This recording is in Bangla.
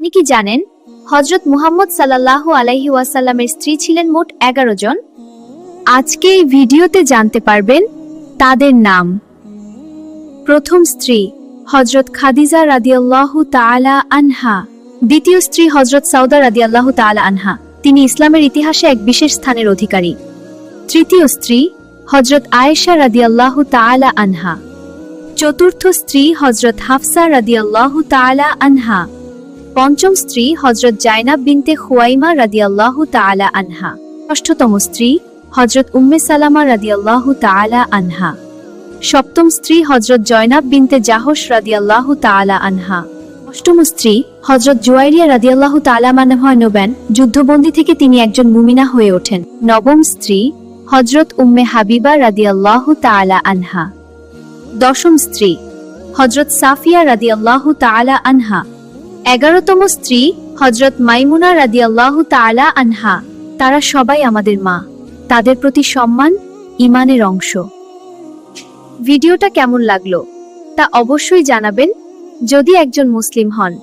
আপনি কি জানেন হযরত মুহাম্মদ সাল্লাল্লাহু আলাইহি ওয়াসাল্লামের স্ত্রী ছিলেন মোট 11 জন? আজকে এই ভিডিওতে জানতে পারবেন তাদের নাম। প্রথম স্ত্রী হযরত খাদিজা রাদিয়াল্লাহু তাআলা আনহা। দ্বিতীয় স্ত্রী হযরত সাউদা রাদিয়াল্লাহু তাআলা আনহা, তিনি ইসলামের ইতিহাসে এক বিশেষ স্থানের অধিকারী। তৃতীয় স্ত্রী হযরত আয়েশা রাদিয়াল্লাহু তাআলা আনহা। চতুর্থ স্ত্রী হযরত হাফসা রাদিয়াল্লাহু তাআলা আনহা। পঞ্চম স্ত্রী হযরত জায়নাব বিনতে খুয়াইমা রাদিয়াল্লাহু তাআলা আনহা। ষষ্ঠতম স্ত্রী হযরত উম্মে সালামা রাদিয়াল্লাহু তাআলা আনহা। সপ্তম স্ত্রী হযরত জয়নাব বিনতে জাহশ রাদিয়াল্লাহু তাআলা আনহা। অষ্টম স্ত্রী হযরত জুয়াইরিয়া রাদিয়াল্লাহু তাআলা আনহা। নবেন যুদ্ধবন্দী থেকে তিনি একজন মুমিনা হয়ে ওঠেন। নবম স্ত্রী হযরত উম্মে হাবিবা রাদিয়াল্লাহু তাআলা আনহা। দশম স্ত্রী হযরত সাফিয়া রাদিয়াল্লাহু তাআলা আনহা। 11তম স্ত্রী হযরত মাইমুনা রাদিয়াল্লাহু তাআলা আনহা। তারা সবাই আমাদের মা, তাদের প্রতি সম্মান ঈমানের অংশ। ভিডিওটা কেমন লাগলো তা অবশ্যই জানাবেন। যদি একজন মুসলিম হন